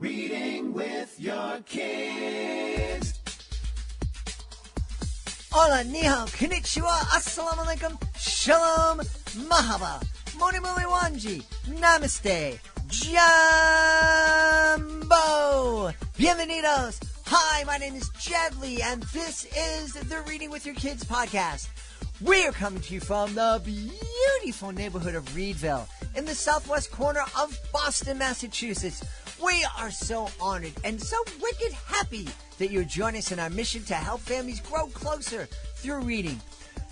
Reading with your kids. Hola, ni hao, konnichiwa, assalamu alaikum, shalom, mahaba, moni moni wanji, namaste, jumbo, bienvenidos. Hi, my name is Jedley, and this is the Reading with Your Kids podcast. We are coming to you from the beautiful neighborhood of Reedville in the southwest corner of Boston, Massachusetts. We are so honored and so wicked happy that you're joining us in our mission to help families grow closer through reading.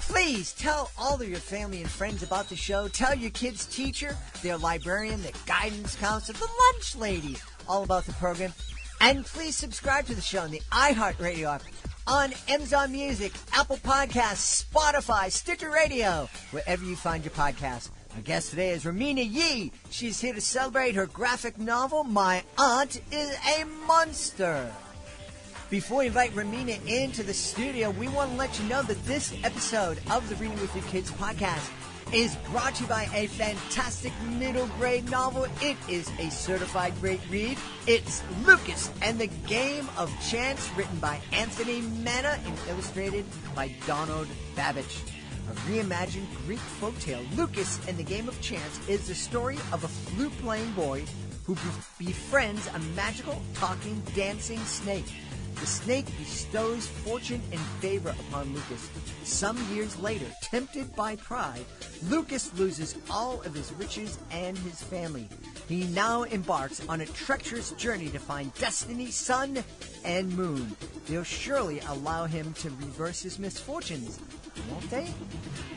Please tell all of your family and friends about the show. Tell your kids' teacher, their librarian, their guidance counselor, the lunch lady, all about the program. And please subscribe to the show on the iHeartRadio app, on Amazon Music, Apple Podcasts, Spotify, Stitcher Radio, wherever you find your podcast. Our guest today is Reimena Yee. She's here to celebrate her graphic novel, My Aunt is a Monster. Before we invite Reimena into the studio, we want to let you know that this episode of the Reading with Your Kids podcast is brought to you by a fantastic middle grade novel. It is a certified great read. It's Lucas and the Game of Chance, written by Anthony Mena and illustrated by Donald Babbage. A reimagined Greek folktale, Lucas and the Game of Chance is the story of a flute-playing boy who befriends a magical, talking, dancing snake. The snake bestows fortune and favor upon Lucas. Some years later, tempted by pride, Lucas loses all of his riches and his family. He now embarks on a treacherous journey to find destiny, sun, and moon. They'll surely allow him to reverse his misfortunes, won't they?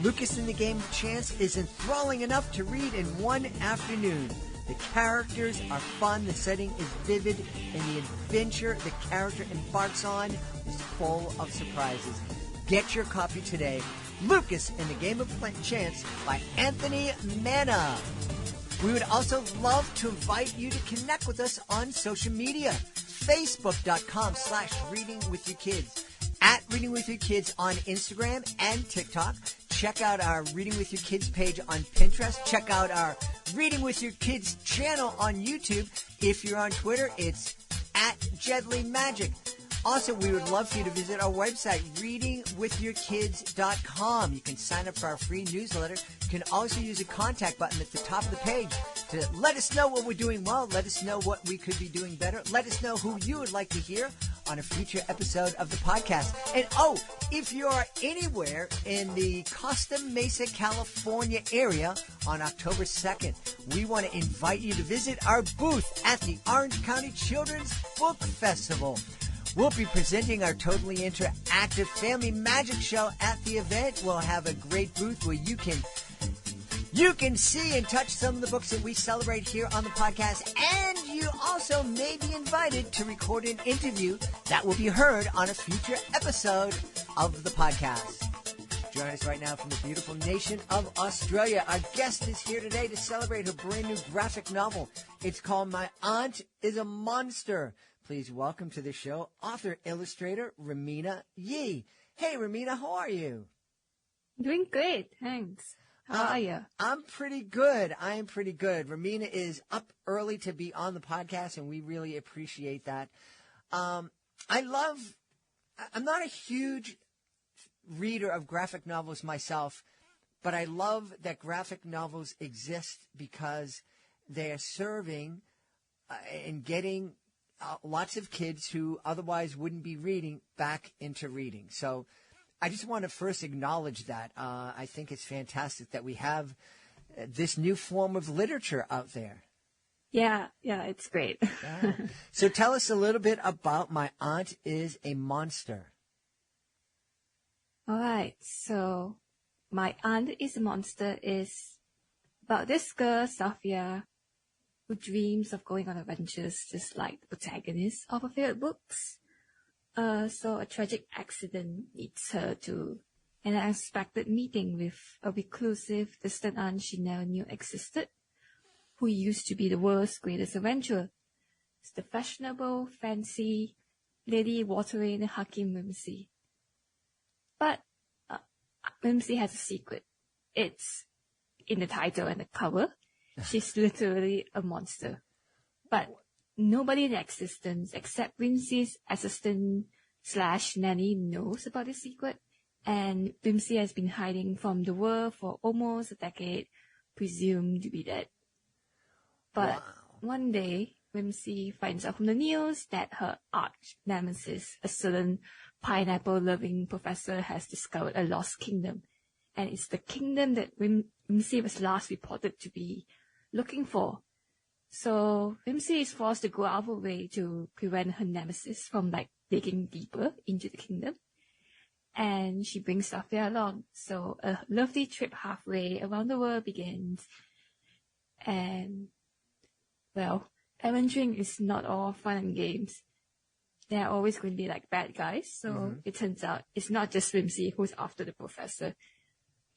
Lucas in the Game of Chance is enthralling enough to read in one afternoon. The characters are fun, the setting is vivid, and the adventure the character embarks on is full of surprises. Get your copy today. Lucas in the Game of Chance by Anthony Mena. We would also love to invite you to connect with us on social media. Facebook.com/readingwithyourkids. At Reading With Your Kids on Instagram and TikTok. Check out our Reading With Your Kids page on Pinterest. Check out our Reading With Your Kids channel on YouTube. If you're on Twitter, it's at Jedley Magic. Also, we would love for you to visit our website, readingwithyourkids.com. You can sign up for our free newsletter. You can also use a contact button at the top of the page to let us know what we're doing well, let us know what we could be doing better, let us know who you would like to hear on a future episode of the podcast. And if you're anywhere in the Costa Mesa, California area on October 2nd, we want to invite you to visit our booth at the Orange County Children's Book Festival. We'll be presenting our totally interactive family magic show at the event. We'll have a great booth where you can see and touch some of the books that we celebrate here on the podcast. And you also may be invited to record an interview that will be heard on a future episode of the podcast. Join us right now from the beautiful nation of Australia. Our guest is here today to celebrate her brand new graphic novel. It's called My Aunt is a Monster. Please welcome to the show author-illustrator Reimena Yee. Hey, Reimena, how are you? Doing great, thanks. How are you? I'm pretty good. I am pretty good. Reimena is up early to be on the podcast, and we really appreciate that. I'm not a huge reader of graphic novels myself, but I love that graphic novels exist because they are serving and getting lots of kids who otherwise wouldn't be reading back into reading. So I just want to first acknowledge that. I think it's fantastic that we have this new form of literature out there. Yeah, it's great. Yeah. So tell us a little bit about My Aunt is a Monster. All right, so My Aunt is a Monster is about this girl, Safia, who dreams of going on adventures just like the protagonist of her favorite books. So a tragic accident leads her to an unexpected meeting with a reclusive, distant aunt she never knew existed, who used to be the world's greatest adventurer. It's the fashionable, fancy Lady Waterrain Hakim Whimsy. But Whimsy has a secret. It's in the title and the cover. She's literally a monster. But nobody in existence except Whimsy's assistant / nanny knows about the secret, and Whimsy has been hiding from the world for almost a decade, presumed to be dead. But one day, Whimsy finds out from the news that her arch nemesis, a certain pineapple-loving professor, has discovered a lost kingdom. And it's the kingdom that Whimsy was last reported to be looking for. So Whimsy is forced to go out of her way to prevent her nemesis from digging deeper into the kingdom. And she brings Safia along. So a lovely trip halfway around the world begins. And, well, adventuring is not all fun and games. There are always going to be bad guys. So it turns out it's not just Whimsy who's after the professor.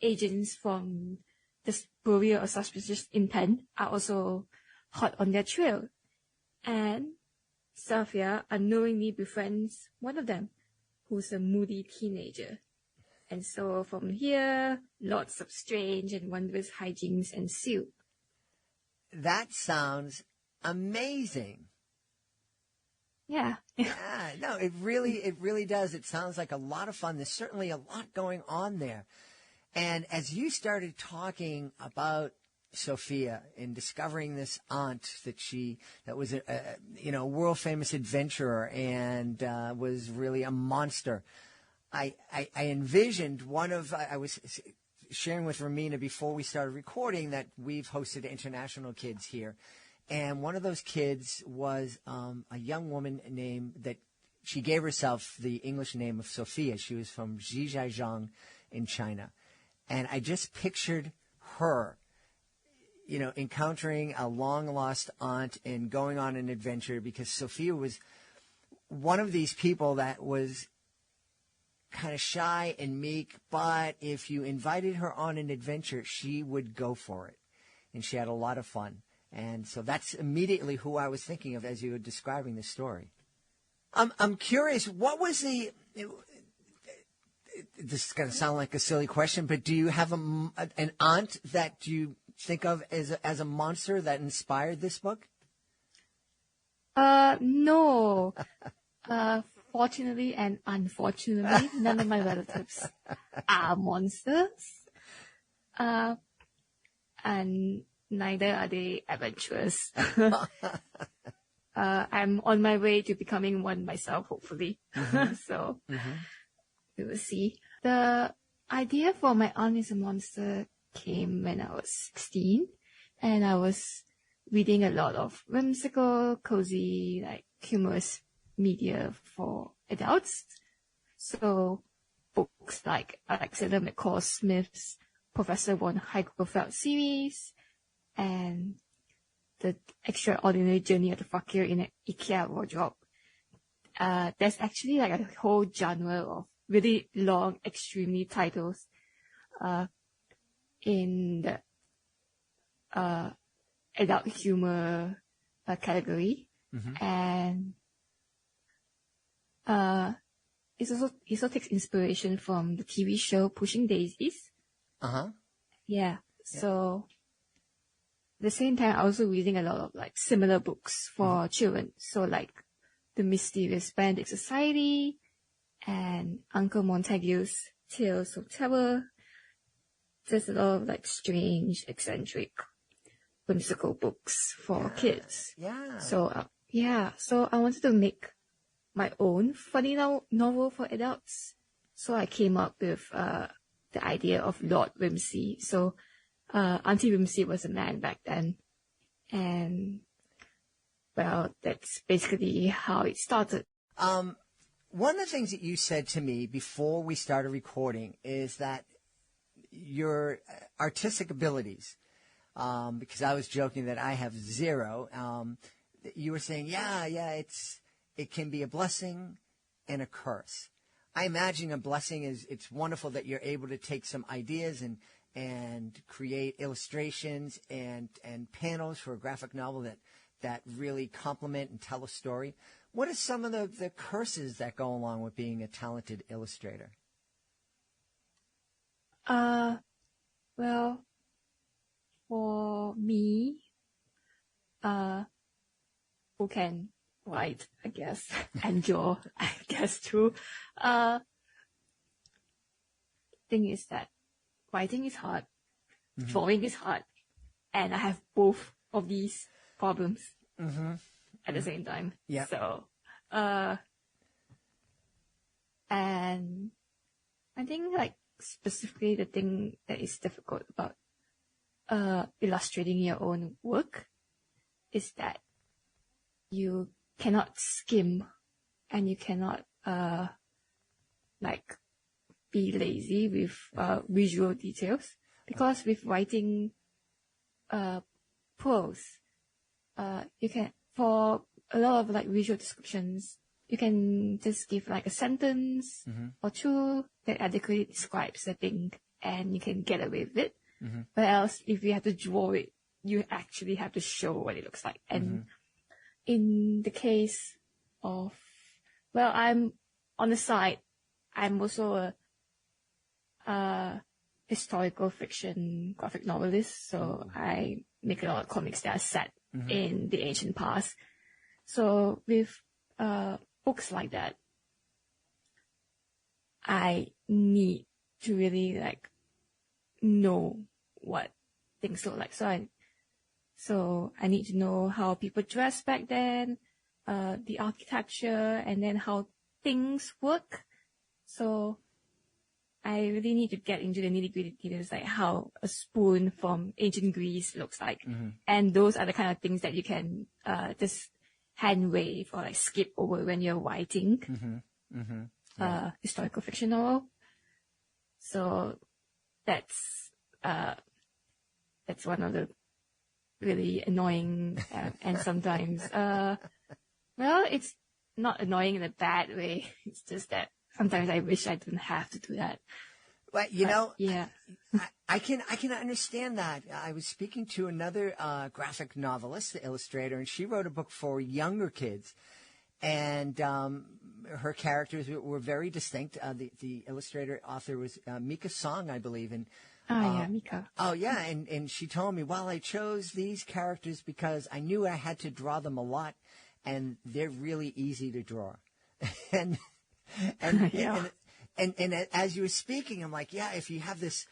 Agents from the Bureau of Suspicious Intent are also hot on their trail. And Safia unknowingly befriends one of them, who's a moody teenager. And so from here, lots of strange and wondrous hijinks ensue. That sounds amazing. Yeah. Yeah, no, it really does. It sounds like a lot of fun. There's certainly a lot going on there. And as you started talking about Safia in discovering this aunt that was a world famous adventurer and was really a monster, I envisioned I was sharing with Reimena before we started recording that we've hosted international kids here, and one of those kids was a young woman that she gave herself the English name of Safia. She was from Zhejiang in China. And I just pictured her, encountering a long-lost aunt and going on an adventure, because Safia was one of these people that was kind of shy and meek, but if you invited her on an adventure, she would go for it. And she had a lot of fun. And so that's immediately who I was thinking of as you were describing the story. I'm curious, what was this is going to sound like a silly question, but do you have an aunt that you think of as a monster that inspired this book? No. Fortunately and unfortunately, none of my relatives are monsters. And neither are they adventurous. I'm on my way to becoming one myself, hopefully. So we will see. The idea for My Aunt is a Monster came when I was 16, and I was reading a lot of whimsical, cozy, humorous media for adults. So books like Alexander McCall Smith's Professor von Heigl series and The Extraordinary Journey of the Fakir in an IKEA Wardrobe. There's actually a whole genre of really long, extremely titles in the adult humor category. And it also takes inspiration from the TV show Pushing Daisies. Yeah. So at the same time, I'm also reading a lot of similar books for children. So The Mysterious Bandit Society and Uncle Montague's Tales of Terror. There's a lot of strange, eccentric, whimsical books for kids. Yeah. So so I wanted to make my own funny novel for adults. So I came up with the idea of Lord Whimsy. So Auntie Whimsy was a man back then. And, well, that's basically how it started. One of the things that you said to me before we started recording is that your artistic abilities, because I was joking that I have zero, you were saying, it can be a blessing and a curse. I imagine a blessing is it's wonderful that you're able to take some ideas and create illustrations and panels for a graphic novel that really complement and tell a story. What are some of the curses that go along with being a talented illustrator? Well, for me, who can write, I guess, and draw, I guess too. Thing is that writing is hard, drawing is hard, and I have both of these problems at the same time. Yeah. So, and I think like specifically the thing that is difficult about illustrating your own work is that you cannot skim and you cannot like be lazy with visual details, because with writing prose, you can, for a lot of like visual descriptions, you can just give like a sentence or two that adequately describes the thing and you can get away with it. But else, if you have to draw it, you actually have to show what it looks like. And in the case of, well, I'm on the side, I'm also a historical fiction graphic novelist, so I make a lot of comics that are set in the ancient past. So with books like that, I need to really like know what things look like. So I need to know how people dressed back then, the architecture, and then how things work. So I really need to get into the nitty-gritty details, like how a spoon from ancient Greece looks like. And those are the kind of things that you can just hand wave or like skip over when you're writing historical fiction novel. So that's one of the really annoying and sometimes well, it's not annoying in a bad way. It's just that sometimes I wish I didn't have to do that. But you know, yeah, I can understand that. I was speaking to another graphic novelist, the illustrator, and she wrote a book for younger kids, and her characters were very distinct. The illustrator author was Mika Song, I believe, and Mika. Oh yeah, and she told me, well, I chose these characters because I knew I had to draw them a lot, and they're really easy to draw, and as you were speaking, I'm like, yeah, if you have this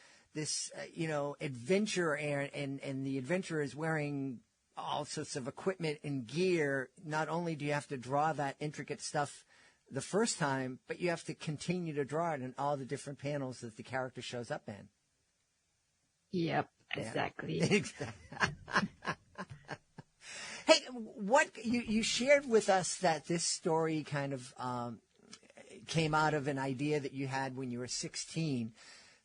adventure and the adventurer is wearing all sorts of equipment and gear, not only do you have to draw that intricate stuff the first time, but you have to continue to draw it in all the different panels that the character shows up in. Yep, exactly. Hey, what you shared with us that this story kind of came out of an idea that you had when you were 16.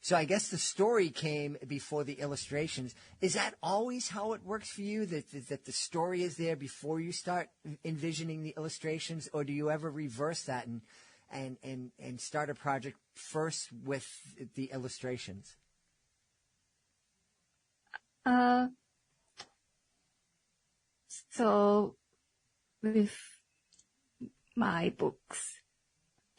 So I guess the story came before the illustrations. Is that always how it works for you, that the story is there before you start envisioning the illustrations, or do you ever reverse that and start a project first with the illustrations? So with my books,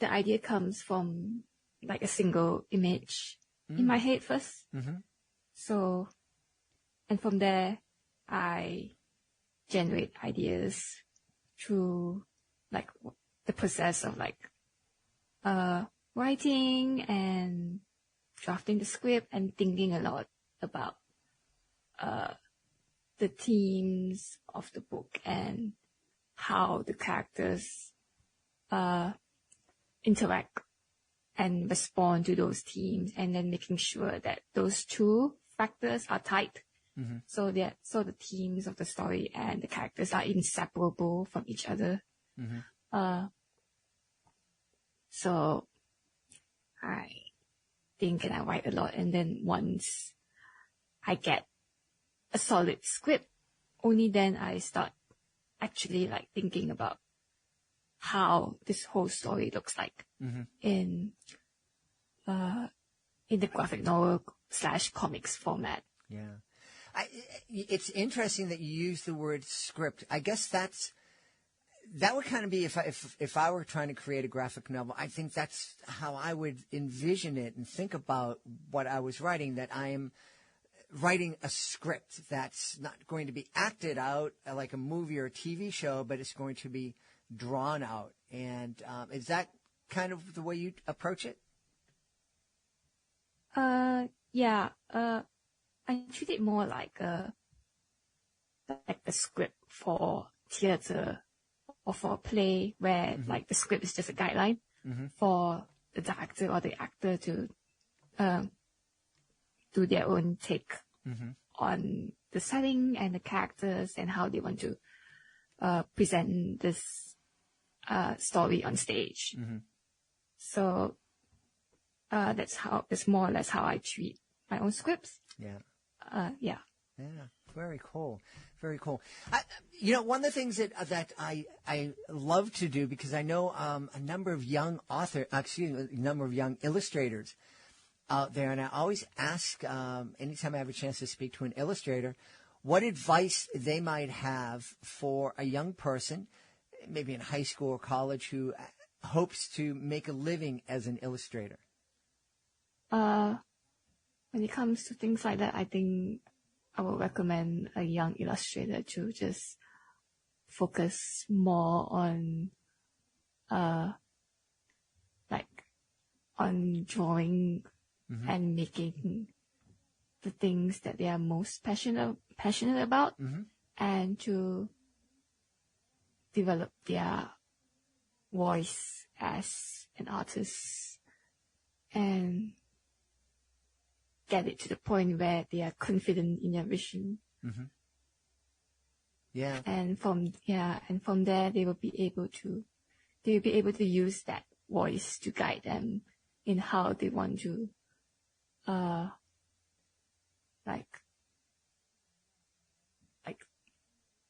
the idea comes from like a single image in my head first. So, and from there, I generate ideas through like the process of like writing and drafting the script and thinking a lot about the themes of the book and how the characters interact and respond to those themes, and then making sure that those two factors are tight. So the themes of the story and the characters are inseparable from each other. So I think and I write a lot, and then once I get a solid script, only then I start actually like thinking about how this whole story looks like in the graphic novel / comics format. Yeah. It's interesting that you use the word script. I guess that would kind of be if I were trying to create a graphic novel, I think that's how I would envision it and think about what I was writing, that I am writing a script that's not going to be acted out like a movie or a TV show, but it's going to be drawn out. And is that kind of the way you approach it? Yeah. I treat it more like a script for theater or for a play where like the script is just a guideline for the director or the actor to do their own take on the setting and the characters and how they want to present this story on stage. So that's more or less how I treat my own scripts. Yeah. Yeah. Very cool. Very cool. One of the things that I love to do, because I know a number of young illustrators out there, and I always ask anytime I have a chance to speak to an illustrator, what advice they might have for a young person, maybe in high school or college, who hopes to make a living as an illustrator. When it comes to things like that, I think I would recommend a young illustrator to just focus more on, on drawing and making the things that they are most passionate about, and to develop their voice as an artist and get it to the point where they are confident in their vision. Yeah. And from there they will be able to use that voice to guide them in how they want to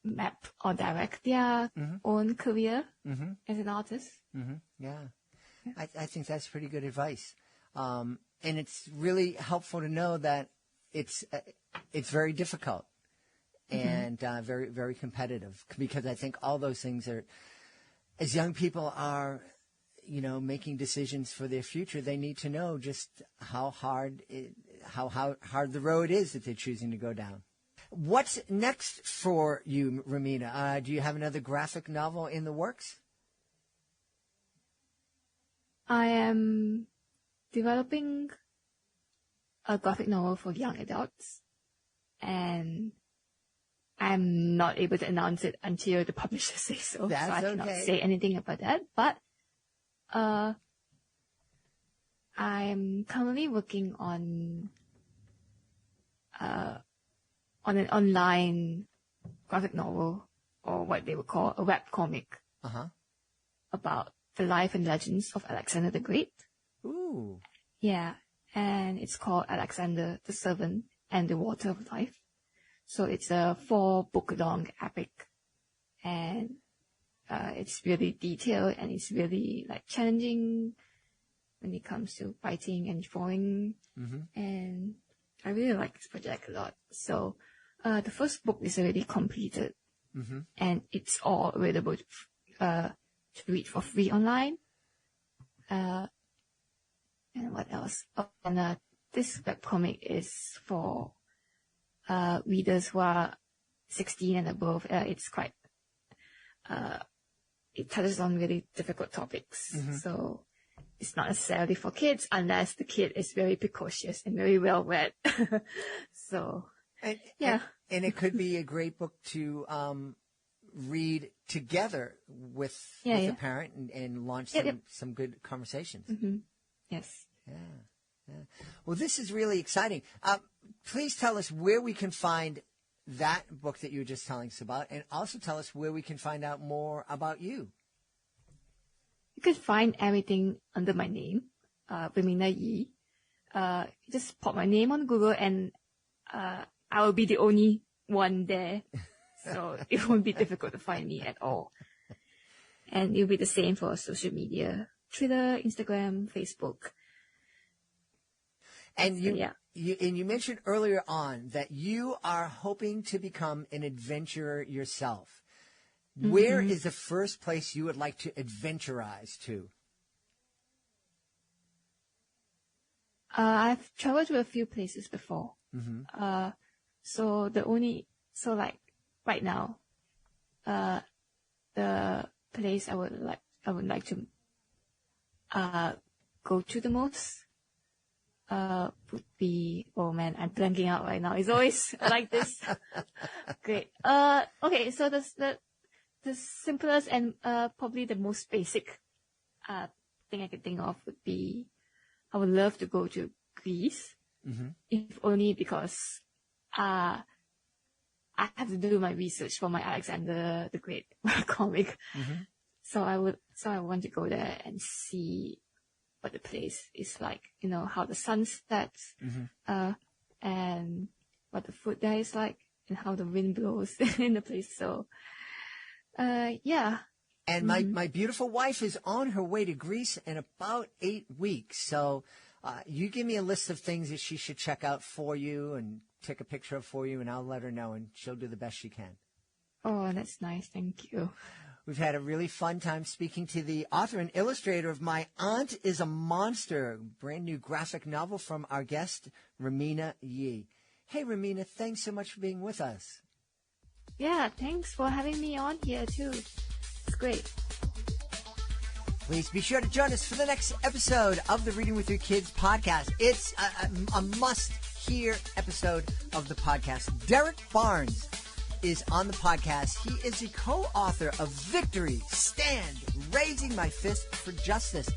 map or direct their own career as an artist. Yeah. I think that's pretty good advice. And it's really helpful to know that it's very difficult and very, very competitive, because I think all those things are, as young people are, making decisions for their future, they need to know just how hard the road is that they're choosing to go down. What's next for you, Reimena? Do you have another graphic novel in the works? I am developing a graphic novel for young adults, and I'm not able to announce it until the publisher says so. That's so I cannot okay. say anything about that. But I'm currently working on an online graphic novel, or what they would call a web comic, about the life and legends of Alexander the Great. Ooh. Yeah, and it's called Alexander the Servant and the Water of Life. So it's a 4-book-long epic, and it's really detailed, and it's really challenging when it comes to writing and drawing. And I really like this project a lot. So the first book is already completed, and it's all available to read for free online. And what else? And this webcomic is for readers who are 16 and above. It's quite, it touches on really difficult topics. So it's not necessarily for kids unless the kid is very precocious and very well read. So, yeah. And it could be a great book to read together with a parent and launch some good conversations. Yes. Yeah. Well, this is really exciting. Please tell us where we can find that book that you were just telling us about, and also tell us where we can find out more about you. You can find everything under my name, Reimena Yee. Just pop my name on Google, and I will be the only one there. So it won't be difficult to find me at all. And it'll be the same for social media: Twitter, Instagram, Facebook. And you mentioned earlier on that you are hoping to become an adventurer yourself. Where is the first place you would like to adventurize to? I've traveled to a few places before. Mm-hmm. So like right now, the place I would like to go to the most would be, oh man, I'm blanking out right now. It's always like this. Great. Okay, so the simplest and probably the most basic thing I could think of would be, I would love to go to Greece, if only because I have to do my research for my Alexander the Great comic. So I want to go there and see what the place is like, how the sun sets, and what the food there is like, and how the wind blows in the place. So, yeah. And my beautiful wife is on her way to Greece in about 8 weeks. So you give me a list of things that she should check out for you and take a picture of for you, and I'll let her know, and she'll do the best she can. Oh, that's nice. Thank you. We've had a really fun time speaking to the author and illustrator of My Aunt is a Monster, brand new graphic novel from our guest, Reimena Yee. Hey, Reimena, thanks so much for being with us. Yeah, thanks for having me on here, too. It's great. Please be sure to join us for the next episode of the Reading with Your Kids podcast. It's a must-hear episode of the podcast. Derek Barnes is on the podcast. He is a co-author of Victory, Stand, Raising My Fist for Justice.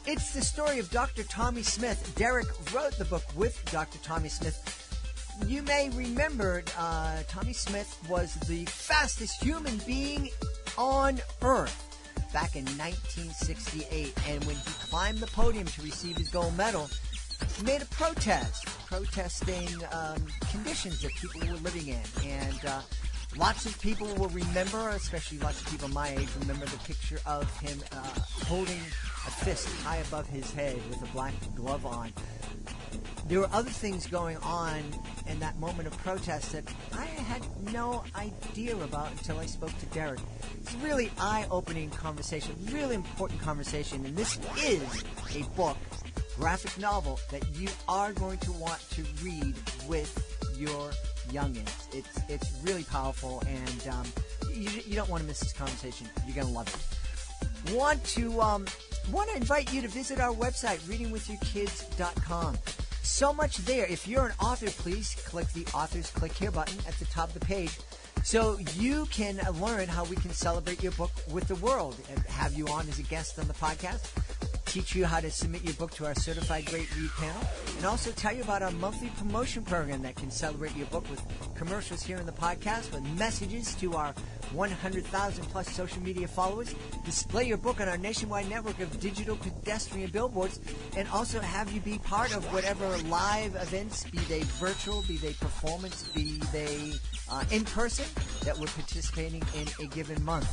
It's the story of Dr. Tommy Smith. Derek wrote the book with Dr. Tommy Smith. You may remember Tommy Smith was the fastest human being on Earth back in 1968. And when he climbed the podium to receive his gold medal, he made a protesting conditions that people were living in. And lots of people will remember, especially lots of people my age, remember the picture of him holding a fist high above his head with a black glove on. There were other things going on in that moment of protest that I had no idea about until I spoke to Derek. It's a really eye-opening conversation, really important conversation, and this is a book, graphic novel, that you are going to want to read with your youngins. It's really powerful, and you don't want to miss this conversation. You're going to love it. Want to invite you to visit our website, readingwithyourkids.com. So much there. If you're an author, please click the Authors Click Here button at the top of the page so you can learn how we can celebrate your book with the world and have you on as a guest on the podcast, teach you how to submit your book to our Certified Great Read panel, and also tell you about our monthly promotion program that can celebrate your book with commercials here in the podcast, with messages to our 100,000 plus social media followers, display your book on our nationwide network of digital pedestrian billboards, and also have you be part of whatever live events, be they virtual, be they performance, be they in person, that we're participating in a given month.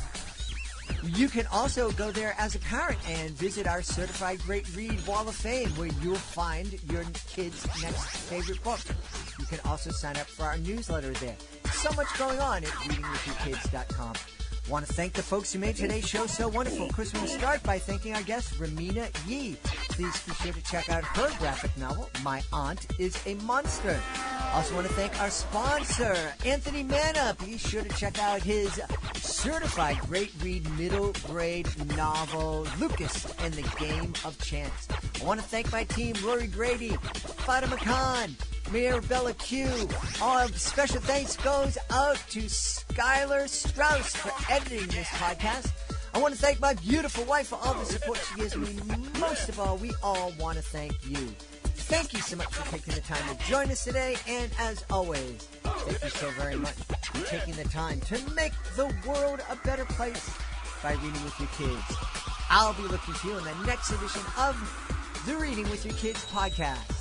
You can also go there as a parent and visit our Certified Great Read Wall of Fame, where you'll find your kid's next favorite book. You can also sign up for our newsletter there. So much going on at readingwithyourkids.com. Want to thank the folks who made today's show so wonderful. Of course, we'll start by thanking our guest, Reimena Yee. Please be sure to check out her graphic novel, My Aunt is a Monster. Also want to thank our sponsor, Anthony Manna. Be sure to check out his Certified Great Read middle grade novel, Lucas and the Game of Chance. I want to thank my team, Rory Grady, Fatima Khan, Mirabella Q. All special thanks goes out to Skylar Strauss for editing this podcast. I want to thank my beautiful wife for all the support she gives me. Most of all, we all want to thank you. Thank you so much for taking the time to join us today. And as always, thank you so very much for taking the time to make the world a better place by reading with your kids. I'll be looking to you in the next edition of the Reading with Your Kids podcast.